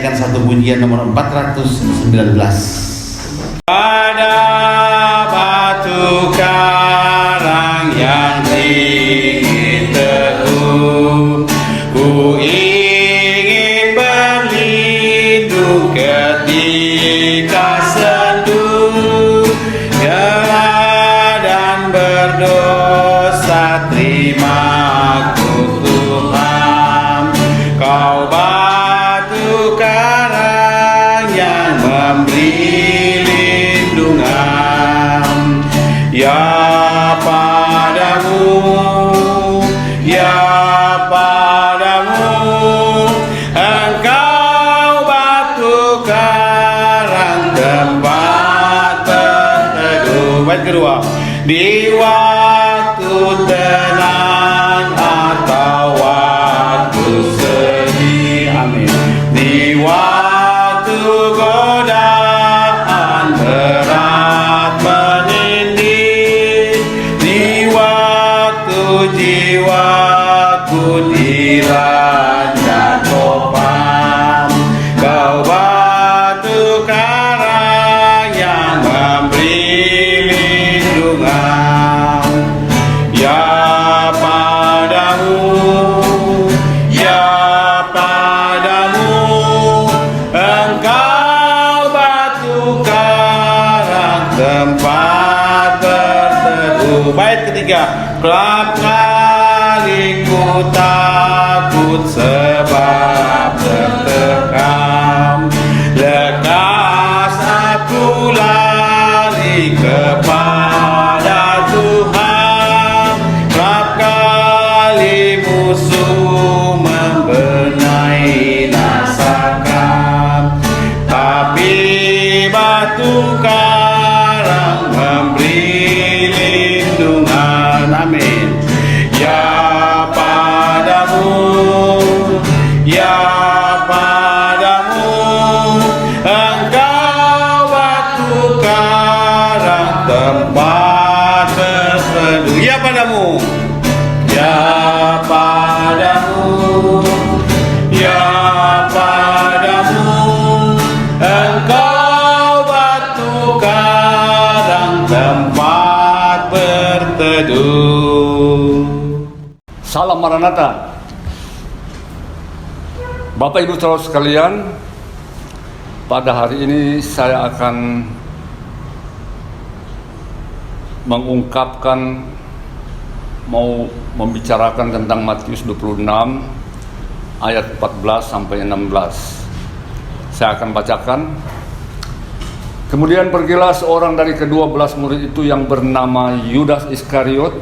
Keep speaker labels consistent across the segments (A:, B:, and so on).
A: menaikkan satu pujian nomor 419. Pada batu karang yang tinggi teguh, ku ingin berlindung ketika sendu, gerah dan berdosa. Terima aku Tuhan, Kau batu karang yang memberi lindungan. Ya padamu, ya padamu, Engkau batu karang tempat berteduh. Bait kedua, di waktu tenang atau waktu sedih. Amin. Di waktu godaan berat menindih, di waktu jiwaku dilanda topan, Kau batu karang yang memberi lindungan. Ya padamu, ya padamu, Engkau batu karang tempat berteduh. Bait ketiga, kelap kali ku takut sebab tertekam, lekas aku lari kepada Tuhan. Kelap kali musuh membenai nasakan, tapi batu karang memberi lindungan. Amin. Ya padamu, ya padamu, Engkau batu karang tempat berteduh. Ya padamu, ya padamu, ya padamu, Engkau batu karang tempat berteduh.
B: Salam Maranatha. Bapak Ibu saudara sekalian, pada hari ini saya akan mengungkapkan, mau membicarakan tentang Matius 26 ayat 14 sampai 16. Saya akan bacakan. Kemudian pergilah seorang dari ke-12 murid itu yang bernama Yudas Iskariot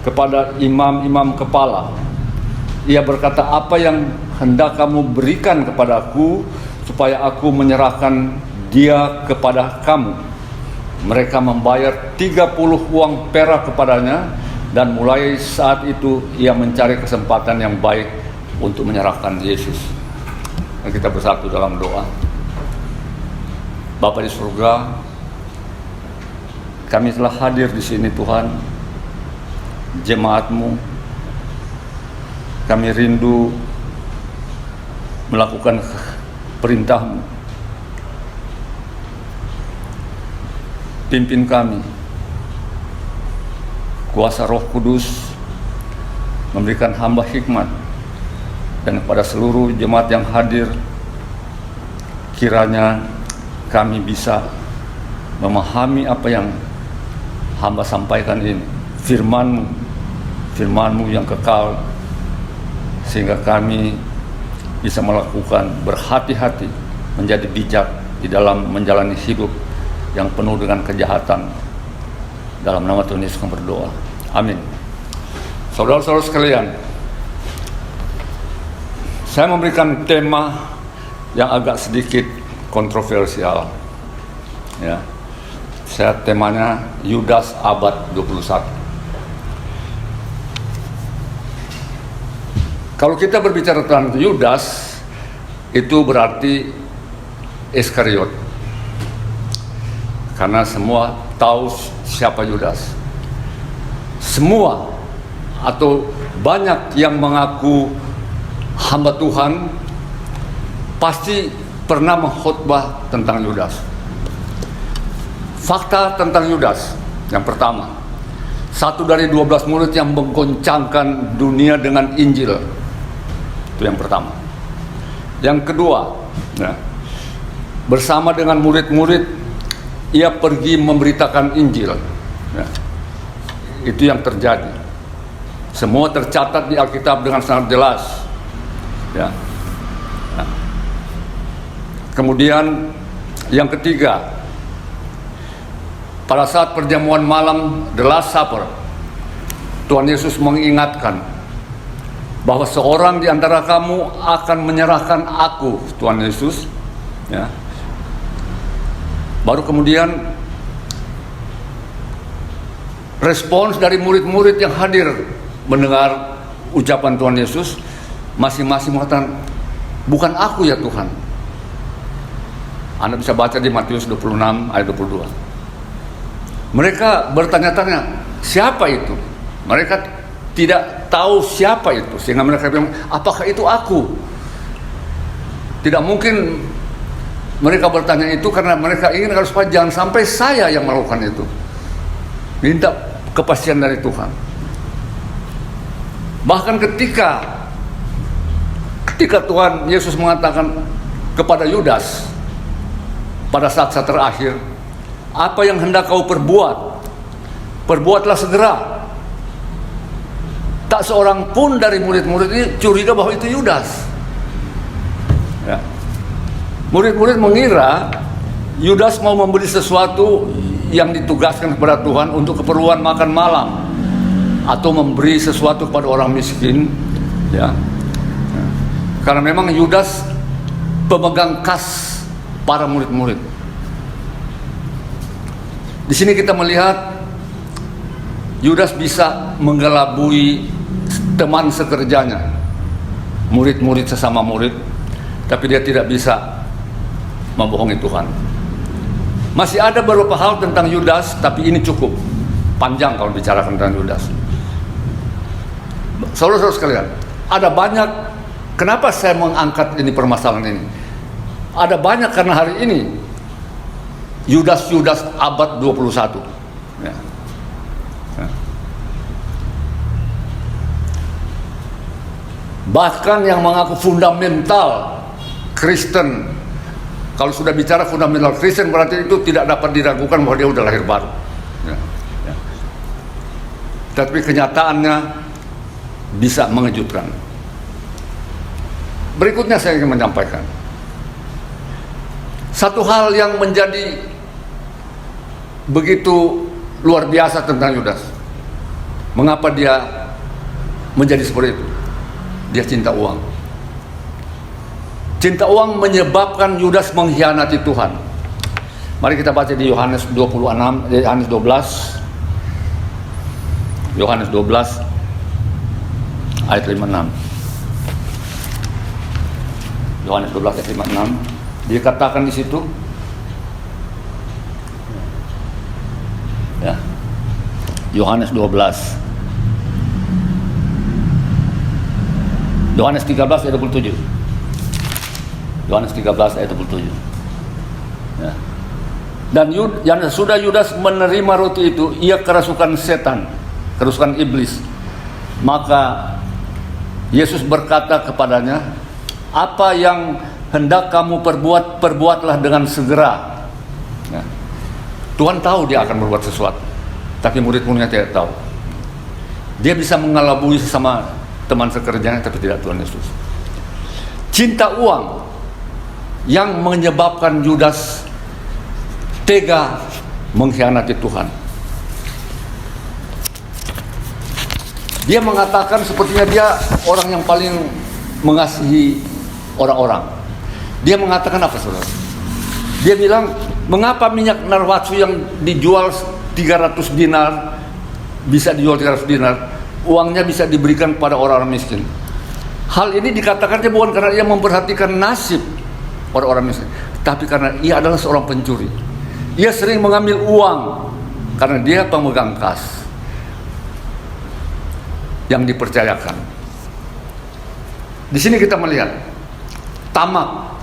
B: kepada imam-imam kepala. Ia berkata, "Apa yang hendak kamu berikan kepadaku supaya aku menyerahkan dia kepada kamu?" Mereka membayar 30 uang perak kepadanya, dan mulai saat itu ia mencari kesempatan yang baik untuk menyerahkan Yesus. Dan kita bersatu dalam doa. Bapa di surga, kami telah hadir di sini Tuhan, jemaat-Mu. Kami rindu melakukan perintah-Mu. Pimpin kami, kuasa Roh Kudus memberikan hamba hikmat, dan kepada seluruh jemaat yang hadir, kiranya kami bisa memahami apa yang hamba sampaikan ini, firman-Mu, firman-Mu yang kekal, sehingga kami bisa melakukan berhati-hati, menjadi bijak di dalam menjalani hidup yang penuh dengan kejahatan. Dalam nama Tuhan Yesus kami berdoa. Amin. Saudara-saudara sekalian, saya memberikan tema yang agak sedikit kontroversial. Ya. Saya temanya Yudas abad 21. Kalau kita berbicara tentang Yudas, itu berarti Iskariot. Karena semua tahu siapa Yudas. Semua atau banyak yang mengaku hamba Tuhan, pasti pernah mengkhotbah tentang Yudas. Fakta tentang Yudas, yang pertama, satu dari 12 murid yang menggoncangkan dunia dengan Injil. Itu yang pertama. Yang kedua, ya, bersama dengan murid-murid, ia pergi memberitakan Injil. Ya, itu yang terjadi. Semua tercatat di Alkitab dengan sangat jelas. Ya. Nah. Kemudian yang ketiga, pada saat perjamuan malam, The Last Supper, Tuhan Yesus mengingatkan bahwa seorang di antara kamu akan menyerahkan aku, Tuhan Yesus. Ya. Baru kemudian respons dari murid-murid yang hadir mendengar ucapan Tuhan Yesus, masing-masing mengatakan, bukan aku ya Tuhan. Anda bisa baca di Matius 26 ayat 22. Mereka bertanya-tanya, siapa itu? Mereka tidak tahu siapa itu, sehingga mereka bilang, apakah itu aku? Tidak mungkin mereka bertanya itu karena mereka ingin harus supaya jangan sampai saya yang melakukan itu. Minta kepastian dari Tuhan. Bahkan ketika Tuhan Yesus mengatakan kepada Yudas pada saat-saat terakhir, apa yang hendak kau perbuat, perbuatlah segera. Tak seorang pun dari murid-murid ini curiga bahwa itu Yudas. Ya. Murid-murid mengira Yudas mau membeli sesuatu yang ditugaskan kepada Tuhan untuk keperluan makan malam, atau memberi sesuatu kepada orang miskin, ya. Karena memang Yudas pemegang kas para murid-murid. Di sini kita melihat Yudas bisa menggelabui teman sekerjanya, murid-murid sesama murid, tapi dia tidak bisa membohongi Tuhan. Masih ada beberapa hal tentang Yudas, tapi ini cukup panjang kalau bicara tentang Yudas. Saudara-saudara sekalian, ada banyak. Kenapa saya mengangkat ini permasalahan ini? Ada banyak karena hari ini Yudas abad 21. Ya. Ya. Bahkan yang mengaku fundamental Kristen, kalau sudah bicara fundamental Kristen berarti itu tidak dapat diragukan bahwa dia sudah lahir baru. Ya. Ya. Tapi kenyataannya bisa mengejutkan. Berikutnya saya ingin menyampaikan satu hal yang menjadi begitu luar biasa tentang Yudas. Mengapa dia menjadi seperti itu? Dia cinta uang. Cinta uang menyebabkan Yudas mengkhianati Tuhan. Mari kita baca di Yohanes 26, Yohanes 12. Yohanes 12 ayat 56. Yohanes 12 ayat 56. Dikatakan di situ, ya, Yohanes 12, Yohanes 13 ayat 27, Yohanes 13 ayat 27. Ya. Dan sudah Yudas menerima roti itu, ia kerasukan setan, kerasukan iblis. Maka Yesus berkata kepadanya, apa yang hendak kamu perbuat, perbuatlah dengan segera. Ya. Tuhan tahu dia akan berbuat sesuatu, tapi murid-muridnya tidak tahu. Dia bisa mengelabui sesama teman sekerjanya, tapi tidak Tuhan Yesus. Cinta uang yang menyebabkan Yudas tega mengkhianati Tuhan. Dia mengatakan sepertinya dia orang yang paling mengasihi orang-orang. Dia mengatakan apa, saudara? Dia bilang, mengapa minyak narwatsu yang dijual 300 dinar bisa dijual 300 dinar, uangnya bisa diberikan pada orang-orang miskin. Hal ini dikatakannya bukan karena ia memperhatikan nasib orang-orang miskin, tapi karena ia adalah seorang pencuri. Ia sering mengambil uang karena dia pemegang kas yang dipercayakan. Di sini kita melihat tamak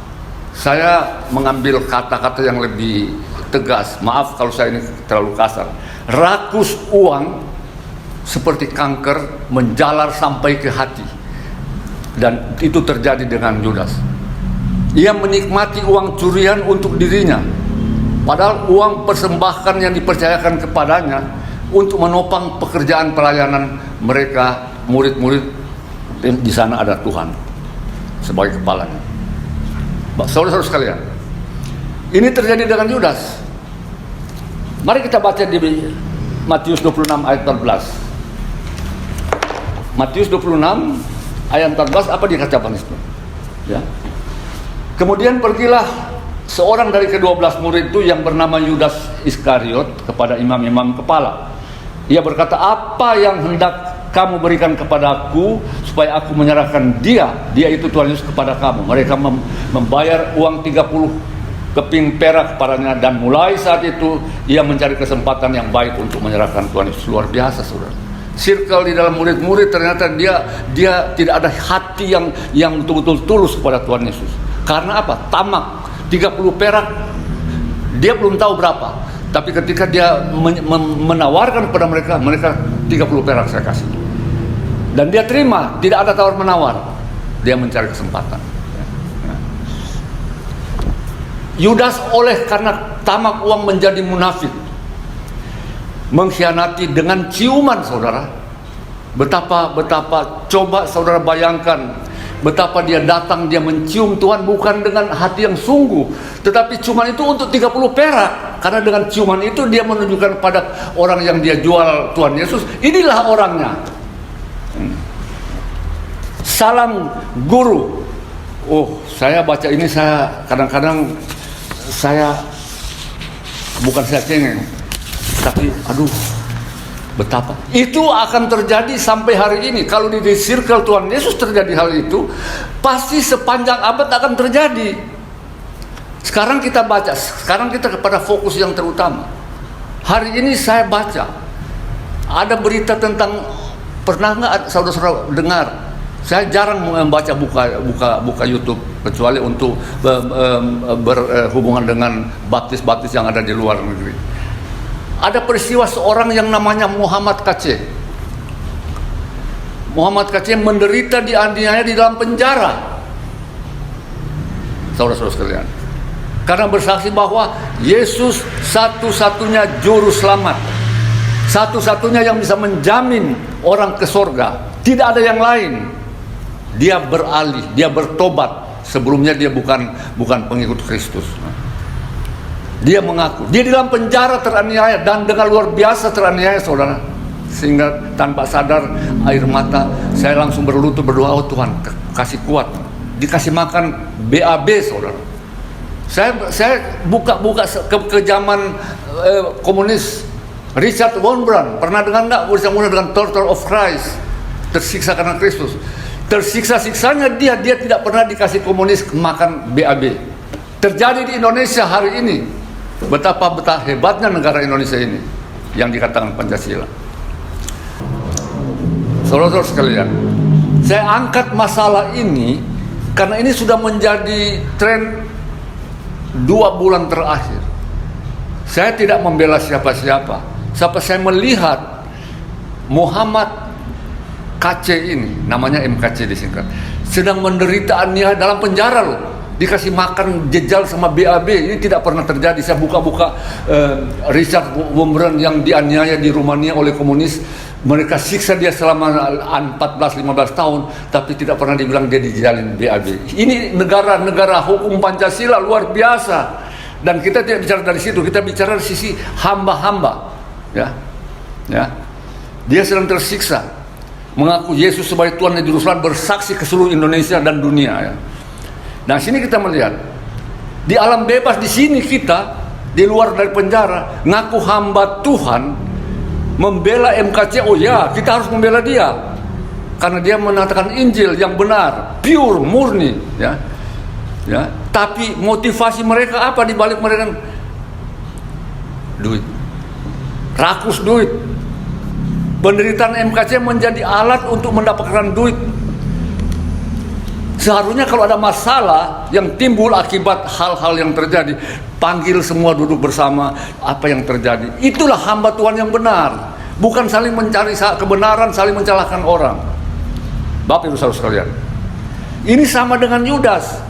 B: Saya mengambil kata-kata yang lebih tegas. Maaf kalau saya ini terlalu kasar. Rakus uang seperti kanker menjalar sampai ke hati. Dan itu terjadi dengan Yudas. Ia menikmati uang curian untuk dirinya, padahal uang persembahkan yang dipercayakan kepadanya untuk menopang pekerjaan pelayanan mereka, murid-murid. Di sana ada Tuhan sebagai kepalanya. Saudara-saudara sekalian, ini terjadi dengan Yudas. Mari kita baca di Matius 26 ayat 14. Matius 26 ayat 14, apa dikatakan itu? Ya. Kemudian pergilah seorang dari ke-12 murid itu yang bernama Yudas Iskariot kepada imam-imam kepala. Ia berkata, apa yang hendak kamu berikan kepadaku supaya aku menyerahkan dia itu Tuhan Yesus kepada kamu. Mereka membayar uang 30 keping perak kepadanya, dan mulai saat itu ia mencari kesempatan yang baik untuk menyerahkan Tuhan Yesus. Luar biasa, saudara. Circle di dalam murid-murid, ternyata dia tidak ada hati yang betul-betul tulus kepada Tuhan Yesus. Karena apa? Tamak. 30 perak dia belum tahu berapa, tapi ketika dia menawarkan kepada mereka 30 perak saya kasih, dan dia terima, tidak ada tawar menawar. Dia mencari kesempatan. Yudas oleh karena tamak uang menjadi munafik, mengkhianati dengan ciuman, saudara. Betapa coba saudara bayangkan, betapa dia datang, dia mencium Tuhan bukan dengan hati yang sungguh, tetapi ciuman itu untuk 30 perak. Karena dengan ciuman itu dia menunjukkan pada orang yang dia jual Tuhan Yesus, inilah orangnya. Salam guru. Oh, saya baca ini, saya kadang-kadang bukan saya cengeng, tapi aduh, betapa itu akan terjadi sampai hari ini. Kalau di circle Tuhan Yesus terjadi hal itu, pasti sepanjang abad akan terjadi. Sekarang kita baca, sekarang kita kepada fokus yang terutama. Hari ini saya baca ada berita tentang, pernah nggak saudara-saudara dengar? Saya jarang membaca buka YouTube kecuali untuk berhubungan dengan baptis-baptis yang ada di luar negeri. Ada peristiwa seorang yang namanya Muhammad Kaceh. Muhammad Kaceh menderita dianiaya di dalam penjara, saudara-saudara sekalian, karena bersaksi bahwa Yesus satu-satunya juru selamat, satu-satunya yang bisa menjamin orang ke sorga. Tidak ada yang lain. Dia beralih, dia bertobat. Sebelumnya dia bukan pengikut Kristus. Dia mengaku, dia di dalam penjara teraniaya, dan dengan luar biasa teraniaya, saudara. Sehingga tanpa sadar air mata saya langsung berlutut berdoa, oh Tuhan kasih kuat. Dikasih makan BAB, saudara. Saya buka ke zaman komunis. Richard Wurmbrand, pernah dengar nggak? Bersama dengan Torture of Christ, tersiksa karena Kristus. Tersiksa-siksanya dia tidak pernah dikasih komunis makan BAB. Terjadi di Indonesia hari ini. Betapa hebatnya negara Indonesia ini yang dikatakan Pancasila. Saudara-saudara sekalian, saya angkat masalah ini karena ini sudah menjadi tren 2 bulan terakhir. Saya tidak membela siapa-siapa. Sampai saya melihat Muhammad KC ini, namanya MKC disingkat, sedang menderita aniaya dalam penjara loh. Dikasih makan jejal sama BAB. Ini tidak pernah terjadi. Saya buka Richard Wurmbrand yang dianiaya di Rumania oleh komunis. Mereka siksa dia selama 14-15 tahun, tapi tidak pernah dibilang dia dijalin BAB. Ini negara hukum Pancasila luar biasa. Dan kita tidak bicara dari situ, kita bicara dari sisi hamba-hamba. Ya. Dia sedang tersiksa, mengaku Yesus sebagai Tuhan dan Juru Selamat, bersaksi ke seluruh Indonesia dan dunia. Ya. Nah, sini kita melihat di alam bebas, di sini kita di luar dari penjara ngaku hamba Tuhan, membela MKC. Oh ya, kita harus membela dia karena dia menatakan Injil yang benar, pure, murni. Ya. Tapi motivasi mereka apa di balik mereka? Duit, rakus duit. Penderitaan MKC menjadi alat untuk mendapatkan duit. Seharusnya kalau ada masalah yang timbul akibat hal-hal yang terjadi, panggil semua duduk bersama, apa yang terjadi. Itulah hamba Tuhan yang benar. Bukan saling mencari kebenaran, saling menyalahkan orang. Bapak Ibu Saudara sekalian, ini sama dengan Yudas.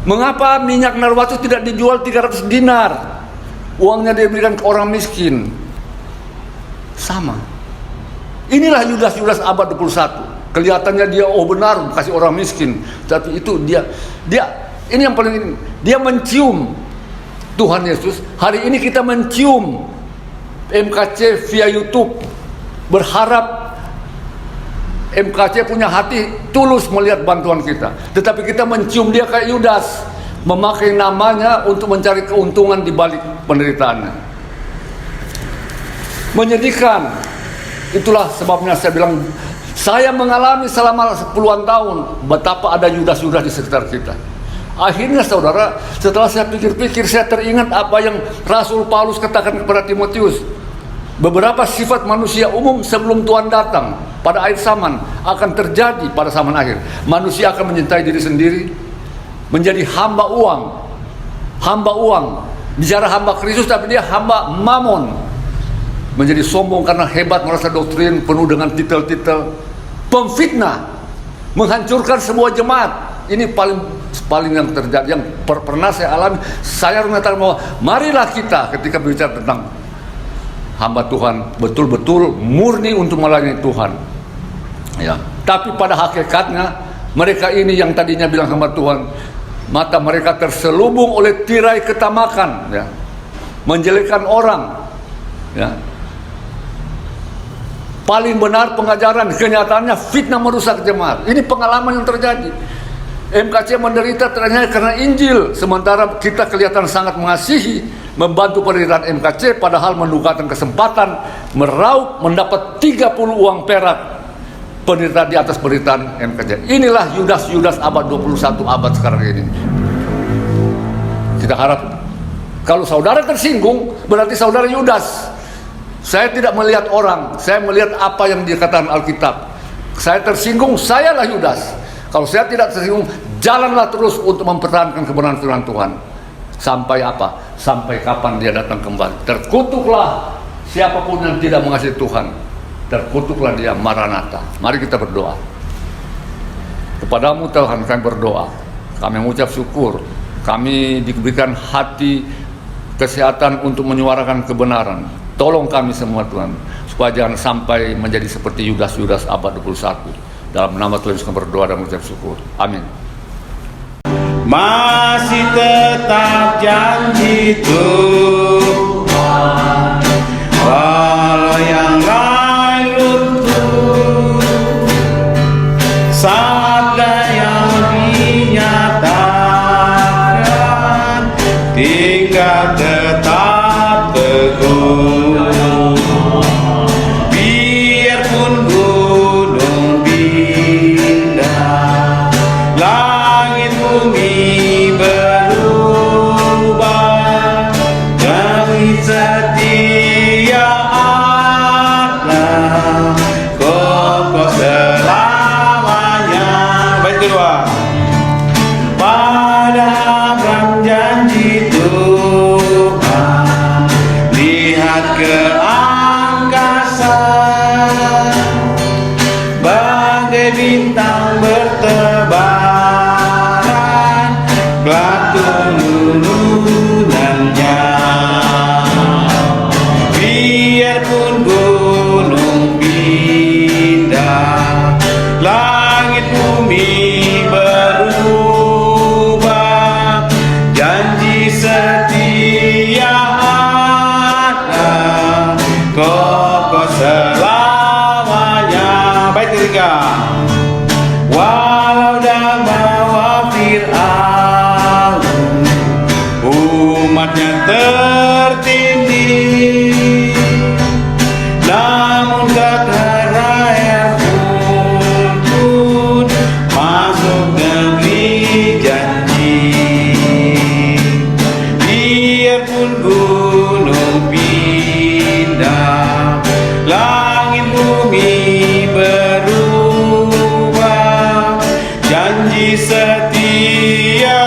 B: Mengapa minyak narwastu tidak dijual 300 dinar? Uangnya diberikan ke orang miskin. Sama. Inilah Yudas abad 21. Kelihatannya dia benar kasih orang miskin, tapi itu dia ini yang paling ini, dia mencium Tuhan Yesus. Hari ini kita mencium MKC via YouTube, berharap MKC punya hati tulus melihat bantuan kita, tetapi kita mencium dia kayak Yudas, memakai namanya untuk mencari keuntungan di balik penderitaannya. Menyedihkan. Itulah sebabnya saya bilang, saya mengalami selama puluhan tahun betapa ada Yudas-Yudas di sekitar kita. Akhirnya saudara, setelah saya pikir-pikir, saya teringat apa yang Rasul Paulus katakan kepada Timotius. Beberapa sifat manusia umum sebelum Tuhan datang pada akhir zaman akan terjadi pada zaman akhir. Manusia akan mencintai diri sendiri, menjadi hamba uang. Bicara hamba Kristus, tapi dia hamba mamon. Menjadi sombong karena hebat, merasa doktrin, penuh dengan titel-titel. Pemfitnah, menghancurkan sebuah jemaat. Ini paling yang terjadi, yang pernah saya alami. Saya mengatakan bahwa marilah kita ketika berbicara tentang hamba Tuhan, betul-betul murni untuk melayani Tuhan. Ya. Tapi pada hakikatnya mereka ini yang tadinya bilang hamba Tuhan, mata mereka terselubung oleh tirai ketamakan, ya. Menjelekkan orang, ya. Paling benar pengajaran, kenyataannya fitnah merusak jemaat. Ini pengalaman yang terjadi. MKC menderita ternyata karena Injil, sementara kita kelihatan sangat mengasihi, membantu penderitaan MKC, padahal mendugakan kesempatan meraup mendapat 30 uang perak penderitaan di atas penderitaan MKC. Inilah Yudas abad 21 abad sekarang ini. Kita harap kalau saudara tersinggung, berarti saudara Yudas. Saya tidak melihat orang, saya melihat apa yang dikatakan Alkitab. Saya tersinggung, sayalah Yudas. Kalau saya tidak tersinggung, jalanlah terus untuk mempertahankan kebenaran firman Tuhan. Sampai apa? Sampai kapan dia datang kembali. Terkutuklah siapapun yang tidak mengasihi Tuhan. Terkutuklah dia, Maranatha. Mari kita berdoa. Kepadamu Tuhan kami berdoa. Kami mengucap syukur. Kami diberikan hati kesehatan untuk menyuarakan kebenaran. Tolong kami semua Tuhan, supaya jangan sampai menjadi seperti Yudas abad 21. Dalam nama Tuhan Yesus kami berdoa dan mengucap syukur. Amin.
A: Masih tetap janji Tuhan, walau yang lain luntur, sabda yang dinyatakan tinggal tetap teguh. Biarpun gunung pindah, langit bumi berubah, demi setia Allah kokoh selamanya. Baik kedua, pada Abraham janji Tuhan, lihat ke angkasa, bagai bintang bertebaran, batu turunannya. Biarpun gunung pindah, langit bumi berubah, janji setia Allah kokoh selamanya. Baik ketiga, walau dah bawa Fir'aun, umatnya tertindih, namun kata air pun masuk negeri janji. Biarpun gunung pindah, langit bumi berubah, janji setia